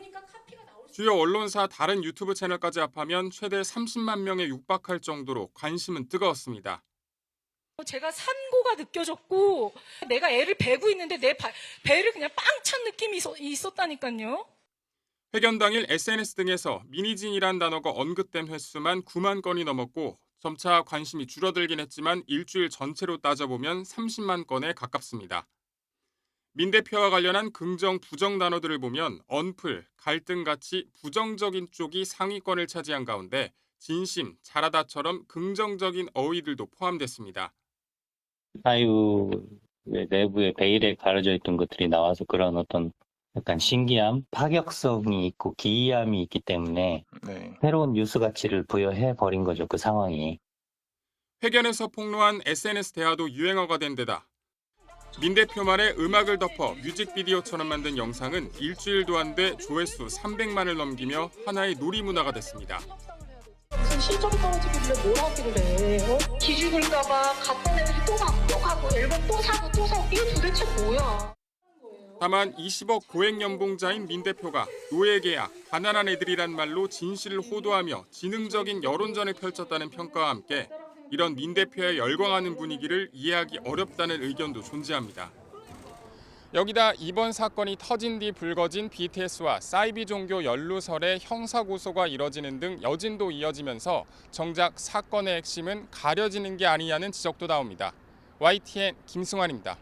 주요 언론사 다른 유튜브 채널까지 합하면 최대 30만 명에 육박할 정도로 관심은 뜨거웠습니다. 제가 산고가 느껴졌고 내가 애를 베고 있는데 내 배를 그냥 빵 찬 느낌이 있었다니까요. 회견 당일 SNS 등에서 민희진이란 단어가 언급된 횟수만 9만 건이 넘었고 점차 관심이 줄어들긴 했지만 일주일 전체로 따져보면 30만 건에 가깝습니다. 민 대표와 관련한 긍정, 부정 단어들을 보면 언플, 갈등같이 부정적인 쪽이 상위권을 차지한 가운데 진심, 잘하다처럼 긍정적인 어휘들도 포함됐습니다. 사유 내부에 베일에 가려져 있던 것들이 나와서 그런 어떤 약간 신기함, 파격성이 있고 기이함이 있기 때문에 새로운 뉴스 가치를 부여해 버린 거죠, 그 상황이. 회견에서 폭로한 SNS 대화도 유행어가 된 데다 민 대표 말에 음악을 덮어 뮤직비디오처럼 만든 영상은 일주일도 안 돼 조회수 300만을 넘기며 하나의 놀이문화가 됐습니다. 무슨 시점 떨어지길래 뭘 하길래 기죽을까봐 갔던 애들이 또 가고 앨범 또 사고 이게 도대체 뭐야. 다만 20억 고액 연봉자인 민 대표가 노예 계약, 가난한 애들이란 말로 진실을 호도하며 지능적인 여론전을 펼쳤다는 평가와 함께 이런 민 대표에 열광하는 분위기를 이해하기 어렵다는 의견도 존재합니다. 여기다 이번 사건이 터진 뒤 불거진 BTS와 사이비 종교 연루설의 형사고소가 이뤄지는 등 여진도 이어지면서 정작 사건의 핵심은 가려지는 게 아니냐는 지적도 나옵니다. YTN 김승환입니다.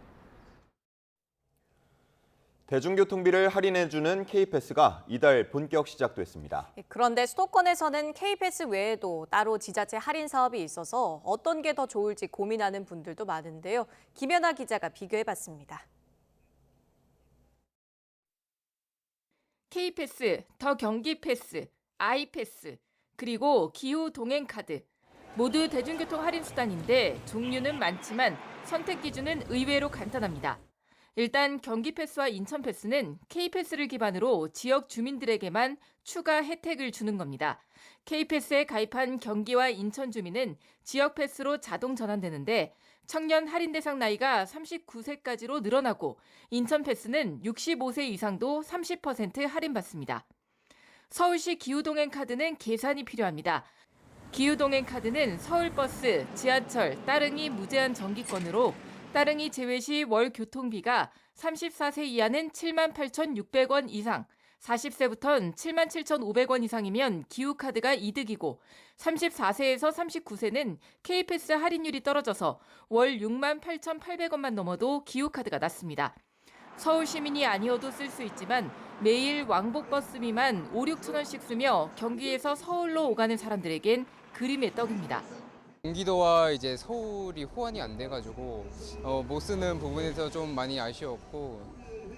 대중교통비를 할인해주는 K패스가 이달 본격 시작됐습니다. 그런데 수도권에서는 K패스 외에도 따로 지자체 할인 사업이 있어서 어떤 게 더 좋을지 고민하는 분들도 많은데요. 김연아 기자가 비교해봤습니다. K패스, 더 경기패스, 아이패스, 그리고 기후 동행카드. 모두 대중교통 할인 수단인데 종류는 많지만 선택 기준은 의외로 간단합니다. 일단 경기 패스와 인천 패스는 K패스를 기반으로 지역 주민들에게만 추가 혜택을 주는 겁니다. K패스에 가입한 경기와 인천 주민은 지역 패스로 자동 전환되는데 청년 할인 대상 나이가 39세까지로 늘어나고 인천 패스는 65세 이상도 30% 할인받습니다. 서울시 기후동행 카드는 계산이 필요합니다. 기후동행 카드는 서울버스, 지하철, 따릉이 무제한 정기권으로 따릉이 제외 시 월 교통비가 34세 이하는 78,600원 이상, 40세부터는 77,500원 이상이면 기후카드가 이득이고 34세에서 39세는 K패스 할인율이 떨어져서 월 68,800원만 넘어도 기후카드가 낫습니다. 서울 시민이 아니어도 쓸 수 있지만 매일 왕복버스 비만 5,6천원씩 쓰며 경기에서 서울로 오가는 사람들에겐 그림의 떡입니다. 경기도와 이제 서울이 호환이 안 돼가지고 못 쓰는 부분에서 좀 많이 아쉬웠고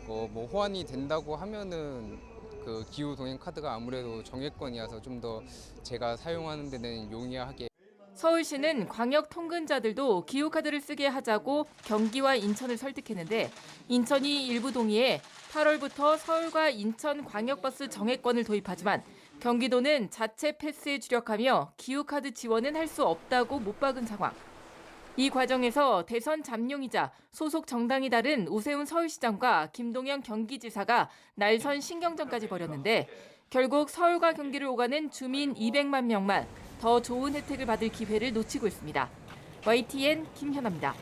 뭐 호환이 된다고 하면은 그 기후 동행 카드가 아무래도 정액권이어서 좀 더 제가 사용하는 데는 용이하게. 서울시는 광역 통근자들도 기후카드를 쓰게 하자고 경기와 인천을 설득했는데 인천이 일부 동의해 8월부터 서울과 인천 광역버스 정액권을 도입하지만 경기도는 자체 패스에 주력하며 기후카드 지원은 할 수 없다고 못 박은 상황. 이 과정에서 대선 잠룡이자 소속 정당이 다른 오세훈 서울시장과 김동연 경기지사가 날선 신경전까지 벌였는데 결국 서울과 경기를 오가는 주민 200만 명만 더 좋은 혜택을 받을 기회를 놓치고 있습니다. YTN 김현아입니다.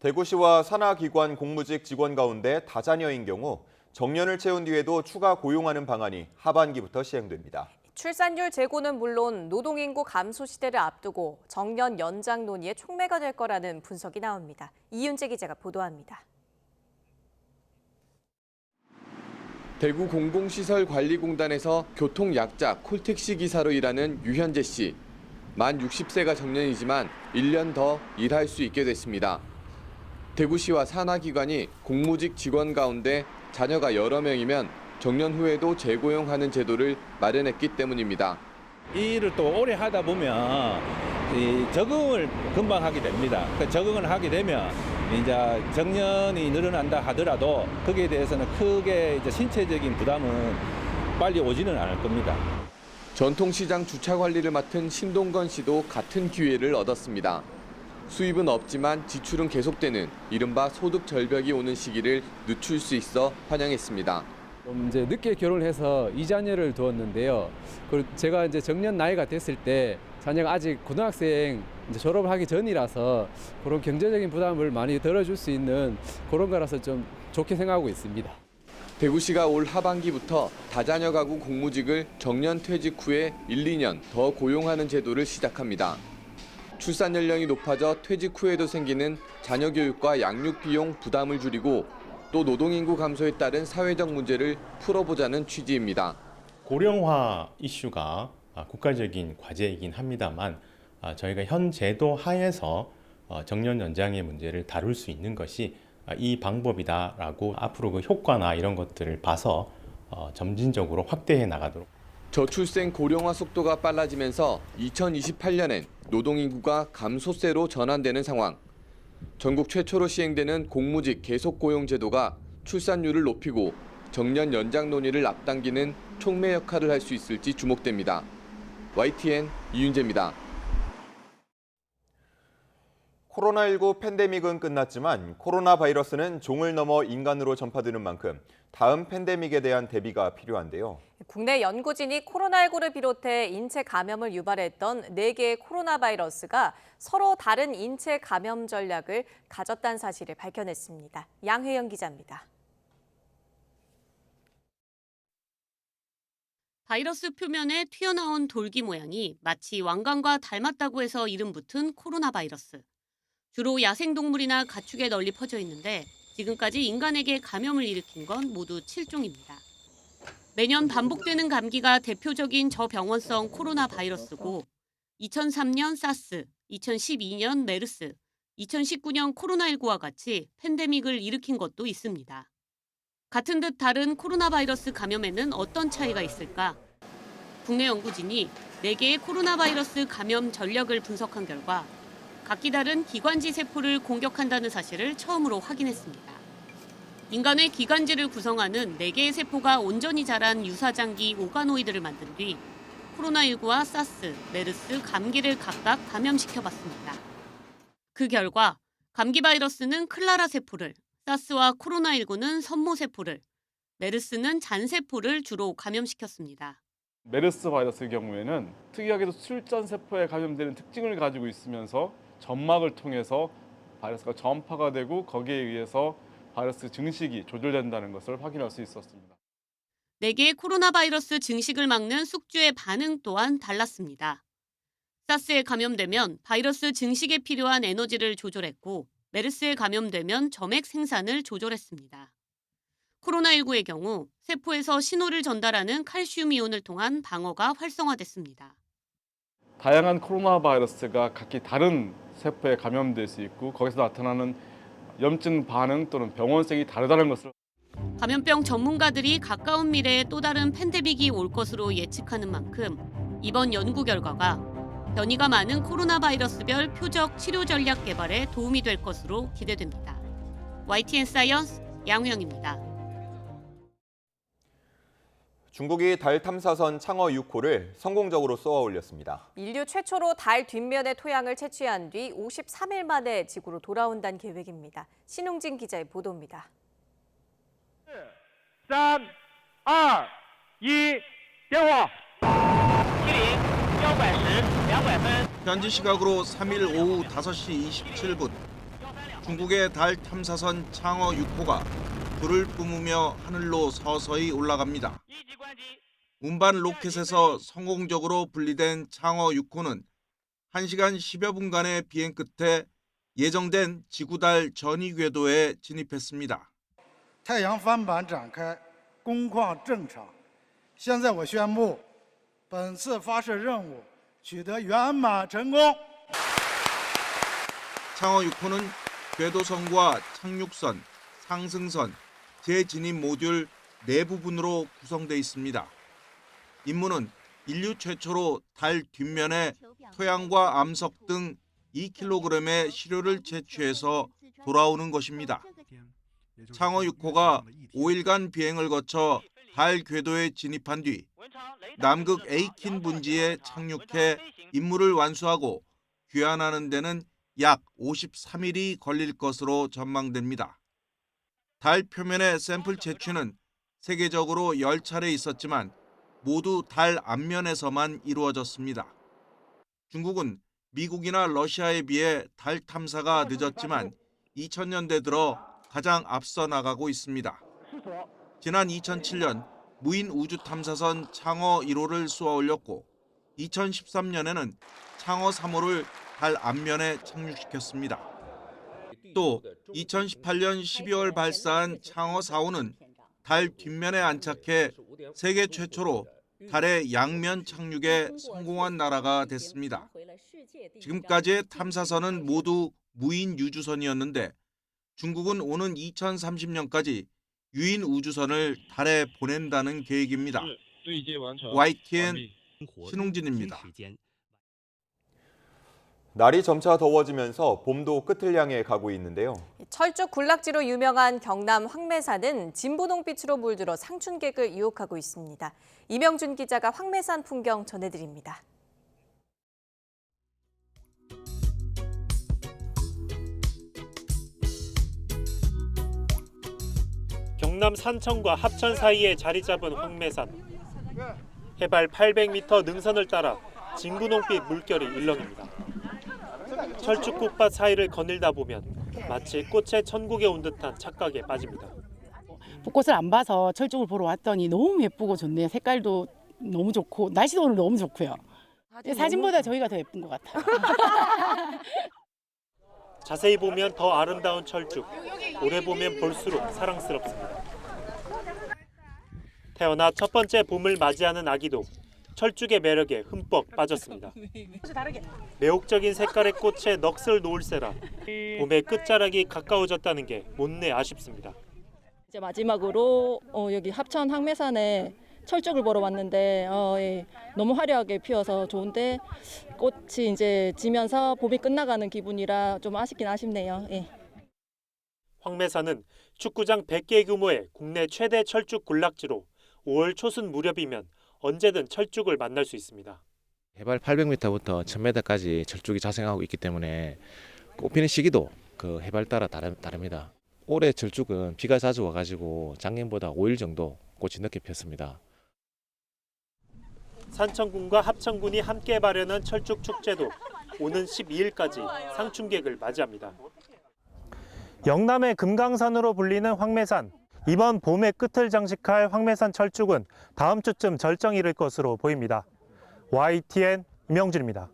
대구시와 산하기관 공무직 직원 가운데 다자녀인 경우 정년을 채운 뒤에도 추가 고용하는 방안이 하반기부터 시행됩니다. 출산율 제고는 물론 노동인구 감소 시대를 앞두고 정년 연장 논의에 촉매가 될 거라는 분석이 나옵니다. 이윤재 기자가 보도합니다. 대구 공공시설관리공단에서 교통약자 콜택시 기사로 일하는 유현재 씨. 만 60세가 정년이지만 1년 더 일할 수 있게 됐습니다. 대구시와 산하기관이 공무직 직원 가운데 자녀가 여러 명이면 정년 후에도 재고용하는 제도를 마련했기 때문입니다. 이 일을 또 오래 하다 보면 적응을 금방 하게 됩니다. 적응을 하게 되면 이제 정년이 늘어난다 하더라도 거기에 대해서는 크게 이제 신체적인 부담은 빨리 오지는 않을 겁니다. 전통시장 주차 관리를 맡은 신동건 씨도 같은 기회를 얻었습니다. 수입은 없지만 지출은 계속되는 이른바 소득 절벽이 오는 시기를 늦출 수 있어 환영했습니다. 이제 늦게 결혼을 해서 2자녀를 두었는데요. 그리고 제가 이제 정년 나이가 됐을 때 자녀가 아직 고등학생 이제 졸업을 하기 전이라서 그런 경제적인 부담을 많이 덜어줄 수 있는 그런 거라서 좀 좋게 생각하고 있습니다. 대구시가 올 하반기부터 다자녀 가구 공무직을 정년 퇴직 후에 1, 2년 더 고용하는 제도를 시작합니다. 출산 연령이 높아져 퇴직 후에도 생기는 자녀 교육과 양육 비용 부담을 줄이고 또 노동인구 감소에 따른 사회적 문제를 풀어보자는 취지입니다. 고령화 이슈가 국가적인 과제이긴 합니다만 저희가 현 제도 하에서 정년 연장의 문제를 다룰 수 있는 것이 이 방법이다라고 앞으로 그 효과나 이런 것들을 봐서 점진적으로 확대해 나가도록. 저출생 고령화 속도가 빨라지면서 2028년엔 노동인구가 감소세로 전환되는 상황. 전국 최초로 시행되는 공무직 계속고용 제도가 출산율을 높이고 정년 연장 논의를 앞당기는 촉매 역할을 할 수 있을지 주목됩니다. YTN 이윤재입니다. 코로나19 팬데믹은 끝났지만 코로나 바이러스는 종을 넘어 인간으로 전파되는 만큼 다음 팬데믹에 대한 대비가 필요한데요. 국내 연구진이 코로나19를 비롯해 인체 감염을 유발했던 4개의 코로나 바이러스가 서로 다른 인체 감염 전략을 가졌다는 사실을 밝혀냈습니다. 양혜영 기자입니다. 바이러스 표면에 튀어나온 돌기 모양이 마치 왕관과 닮았다고 해서 이름 붙은 코로나 바이러스. 주로 야생동물이나 가축에 널리 퍼져 있는데 지금까지 인간에게 감염을 일으킨 건 모두 7종입니다. 매년 반복되는 감기가 대표적인 저병원성 코로나 바이러스고 2003년 사스, 2012년 메르스, 2019년 코로나19와 같이 팬데믹을 일으킨 것도 있습니다. 같은 듯 다른 코로나 바이러스 감염에는 어떤 차이가 있을까? 국내 연구진이 4개의 코로나 바이러스 감염 전력을 분석한 결과 각기 다른 기관지 세포를 공격한다는 사실을 처음으로 확인했습니다. 인간의 기관지를 구성하는 4개의 세포가 온전히 자란 유사장기 오가노이드를 만든 뒤 코로나19와 사스, 메르스, 감기를 각각 감염시켜봤습니다. 그 결과 감기 바이러스는 클라라 세포를, 사스와 코로나19는 선모 세포를, 메르스는 잔세포를 주로 감염시켰습니다. 메르스 바이러스의 경우에는 특이하게도 술잔 세포에 감염되는 특징을 가지고 있으면서 점막을 통해서 바이러스가 전파가 되고 거기에 의해서 바이러스 증식이 조절된다는 것을 확인할 수 있었습니다. 4개의 코로나 바이러스 증식을 막는 숙주의 반응 또한 달랐습니다. 사스에 감염되면 바이러스 증식에 필요한 에너지를 조절했고 메르스에 감염되면 점액 생산을 조절했습니다. 코로나19의 경우 세포에서 신호를 전달하는 칼슘 이온을 통한 방어가 활성화됐습니다. 다양한 코로나 바이러스가 각기 다른 세포에 감염될 수 있고 거기서 나타나는 염증 반응 또는 병원색이 다르다는 것을 감염병 전문가들이 가까운 미래에 또 다른 팬데믹이 올 것으로 예측하는 만큼 이번 연구 결과가 변이가 많은 코로나 바이러스별 표적 치료 전략 개발에 도움이 될 것으로 기대됩니다. YTN 사이언스 양우영입니다. 중국이 달 탐사선 창어 6호를 성공적으로 쏘아 올렸습니다. 인류 최초로 달 뒷면의 토양을 채취한 뒤 53일 만에 지구로 돌아온다는 계획입니다. 신웅진 기자의 보도입니다. 3, 2, 1,電話. 현지 시각으로 3일 오후 5시 27분 중국의 달 탐사선 창어 6호가 불을 뿜으며 하늘로 서서히 올라갑니다. 운반 로켓에서 성공적으로 분리된 창어 6호는 1시간 10여 분간의 비행 끝에 예정된 지구달 전위 궤도에 진입했습니다. 太阳帆板展开，工况正常。现在我宣布，本次发射任务取得圆满成功。 창어 6호는 궤도선과 착륙선, 상승선, 재진입 모듈 4부분으로 구성되어 있습니다. 임무는 인류 최초로 달 뒷면에 토양과 암석 등 2kg의 시료를 채취해서 돌아오는 것입니다. 창어 6호가 5일간 비행을 거쳐 달 궤도에 진입한 뒤 남극 에이킨 분지에 착륙해 임무를 완수하고 귀환하는 데는 약 53일이 걸릴 것으로 전망됩니다. 달 표면의 샘플 채취는 세계적으로 10차례 있었지만 모두 달 앞면에서만 이루어졌습니다. 중국은 미국이나 러시아에 비해 달 탐사가 늦었지만 2000년대 들어 가장 앞서 나가고 있습니다. 지난 2007년 무인 우주 탐사선 창어 1호를 쏘아 올렸고 2013년에는 창어 3호를 달 앞면에 착륙시켰습니다. 또 2018년 12월 발사한 창어 4호는 달 뒷면에 안착해 세계 최초로 달의 양면 착륙에 성공한 나라가 됐습니다. 지금까지의 탐사선은 모두 무인 유주선이었는데 중국은 오는 2030년까지 유인 우주선을 달에 보낸다는 계획입니다. YTN 신웅진입니다. 날이 점차 더워지면서 봄도 끝을 향해 가고 있는데요. 철쭉 군락지로 유명한 경남 황매산은 진분홍빛으로 물들어 상춘객을 유혹하고 있습니다. 이명준 기자가 황매산 풍경 전해드립니다. 경남 산청과 합천 사이에 자리 잡은 황매산. 해발 800m 능선을 따라 진분홍빛 물결이 일렁입니다. 철쭉꽃밭 사이를 거닐다 보면 마치 꽃의 천국에 온 듯한 착각에 빠집니다. 벚꽃을 안 봐서 철쭉을 보러 왔더니 너무 예쁘고 좋네요. 색깔도 너무 좋고 날씨도 오늘 너무 좋고요. 사진보다 저희가 더 예쁜 것 같아요. 자세히 보면 더 아름다운 철쭉, 오래 보면 볼수록 사랑스럽습니다. 태어나 첫 번째 봄을 맞이하는 아기도 철쭉의 매력에 흠뻑 빠졌습니다. 매혹적인 색깔의 꽃에 넋을 놓을세라 봄의 끝자락이 가까워졌다는 게 못내 아쉽습니다. 이제 마지막으로 여기 합천 황매산에 철쭉을 보러 왔는데 너무 화려하게 피어서 좋은데 꽃이 이제 지면서 봄이 끝나가는 기분이라 좀 아쉽긴 아쉽네요. 예. 황매산은 축구장 100개 규모의 국내 최대 철쭉 군락지로 5월 초순 무렵이면 언제든 철쭉을 만날 수 있습니다. 해발 800m부터 1000m까지 철쭉이 자생하고 있기 때문에 꽃 피는 시기도 그 해발 따라 다릅니다. 올해 철쭉은 비가 자주 와가지고 작년보다 5일 정도 꽃이 늦게 폈습니다. 산청군과 합천군이 함께 마련한 철쭉 축제도 오는 12일까지 상춘객을 맞이합니다. 영남의 금강산으로 불리는 황매산. 이번 봄의 끝을 장식할 황매산 철쭉은 다음 주쯤 절정이 이를 것으로 보입니다. YTN 임영준입니다.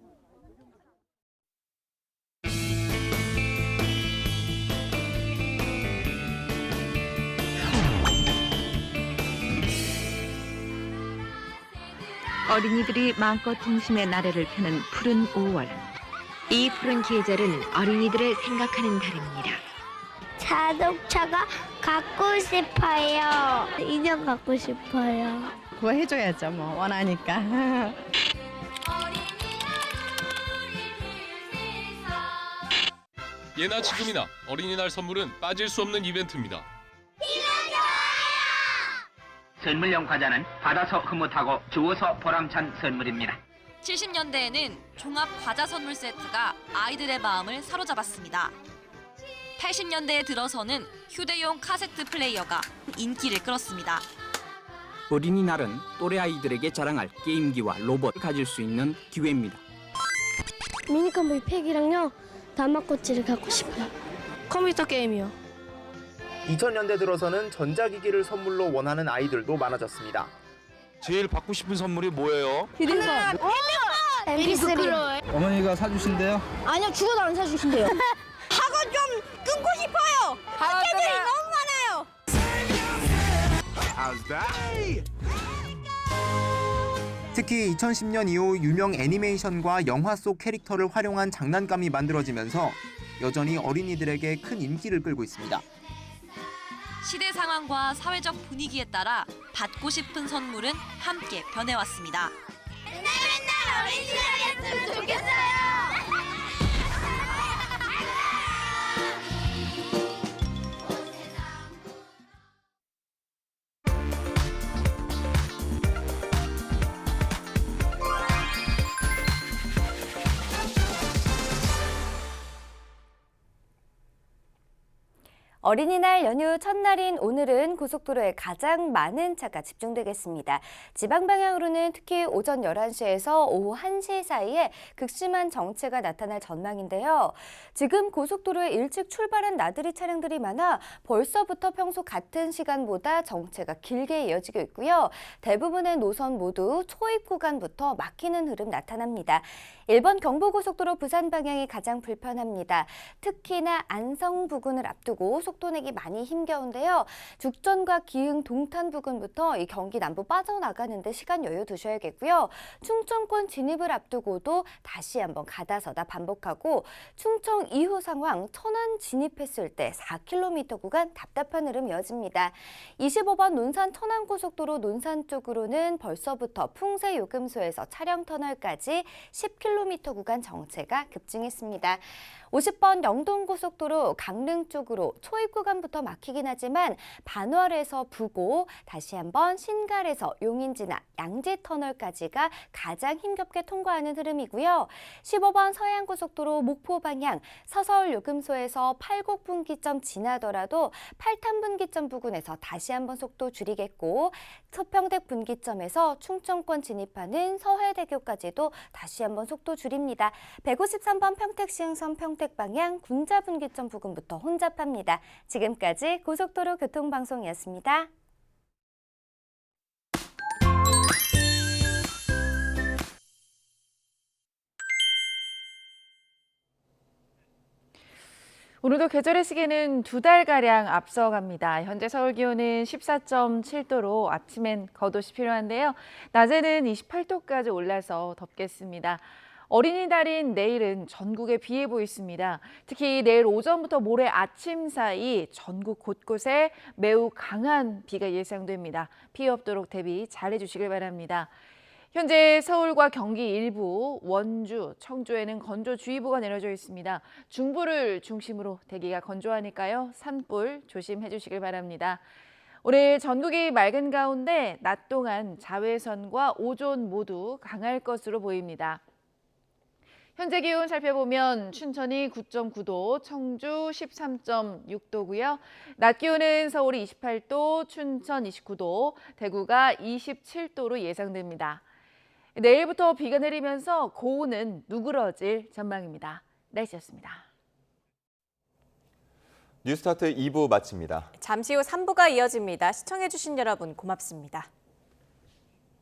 어린이들이 마음껏 동심의 나래를 펴는 푸른 5월. 이 푸른 계절은 어린이들을 생각하는 달입니다. 자동차가 갖고 싶어요. 인형 갖고 싶어요. 그거 해줘야죠, 뭐 원하니까. 예나 지금이나 어린이날 선물은 빠질 수 없는 이벤트입니다. 선물용 과자는 받아서 흐뭇하고 주워서 보람찬 선물입니다. 70년대에는 종합 과자 선물 세트가 아이들의 마음을 사로잡았습니다. 80년대에 들어서는 휴대용 카세트 플레이어가 인기를 끌었습니다. 어린이날은 또래 아이들에게 자랑할 게임기와 로봇을 가질 수 있는 기회입니다. 미니컴보이 팩이랑요, 다마코치를 갖고 싶어요. 컴퓨터 게임이요. 2000년대 들어서는 전자기기를 선물로 원하는 아이들도 많아졌습니다. 제일 받고 싶은 선물이 뭐예요? 휴대폰. MP3. 어머니가 사주신대요? 아니요, 죽어도 안 사주신대요. 학원 좀 끊고 싶어요. 학교들이 너무 많아요. 특히 2010년 이후 유명 애니메이션과 영화 속 캐릭터를 활용한 장난감이 만들어지면서 여전히 어린이들에게 큰 인기를 끌고 있습니다. 시대 상황과 사회적 분위기에 따라 받고 싶은 선물은 함께 변해왔습니다. 맨날 어린이날 했으면 좋겠어요. 어린이날 연휴 첫날인 오늘은 고속도로에 가장 많은 차가 집중되겠습니다. 지방 방향으로는 특히 오전 11시에서 오후 1시 사이에 극심한 정체가 나타날 전망인데요. 지금 고속도로에 일찍 출발한 나들이 차량들이 많아 벌써부터 평소 같은 시간보다 정체가 길게 이어지고 있고요. 대부분의 노선 모두 초입 구간부터 막히는 흐름 나타납니다. 1번 경부고속도로 부산 방향이 가장 불편합니다. 특히나 안성 부근을 앞두고 속도 내기 많이 힘겨운데요. 죽전과 기흥 동탄 부근부터 이 경기 남부 빠져나가는데 시간 여유 두셔야겠고요. 충청권 진입을 앞두고도 다시 한번 가다서다 반복하고 충청 이후 상황 천안 진입했을 때 4km 구간 답답한 흐름 이어집니다. 25번 논산 천안고속도로 논산 쪽으로는 벌써부터 풍세 요금소에서 차량 터널까지 10km 구간 정체가 급증했습니다. 50번 영동고속도로 강릉 쪽으로 초입 구간부터 막히긴 하지만 반월에서 부고 다시 한번 신갈에서 용인 지나 양지터널까지가 가장 힘겹게 통과하는 흐름이고요. 15번 서해안고속도로 목포 방향 서서울 요금소에서 팔곡분기점 지나더라도 팔탄분기점 부근에서 다시 한번 속도 줄이겠고 서평택 분기점에서 충청권 진입하는 서해대교까지도 다시 한번 속도 줄입니다. 153번 평택시흥선 평택 방향 군자분기점 부근부터 혼잡합니다. 지금까지 고속도로 교통방송이었습니다. 오늘도 계절의 시계는 2달가량 앞서갑니다. 현재 서울 기온은 14.7도로 아침엔 겉옷이 필요한데요. 낮에는 28도까지 올라서 덥겠습니다. 어린이날인 내일은 전국에 비 예보 있습니다. 특히 내일 오전부터 모레 아침 사이 전국 곳곳에 매우 강한 비가 예상됩니다. 피해 없도록 대비 잘 해주시길 바랍니다. 현재 서울과 경기 일부, 원주, 청주에는 건조주의보가 내려져 있습니다. 중부를 중심으로 대기가 건조하니까요. 산불 조심해 주시길 바랍니다. 오늘 전국이 맑은 가운데 낮 동안 자외선과 오존 모두 강할 것으로 보입니다. 현재 기온 살펴보면 춘천이 9.9도, 청주 13.6도고요. 낮 기온은 서울이 28도, 춘천 29도, 대구가 27도로 예상됩니다. 내일부터 비가 내리면서 고온은 누그러질 전망입니다. 날씨였습니다. 뉴스타트 2부 마칩니다. 잠시 후 3부가 이어집니다. 시청해주신 여러분 고맙습니다.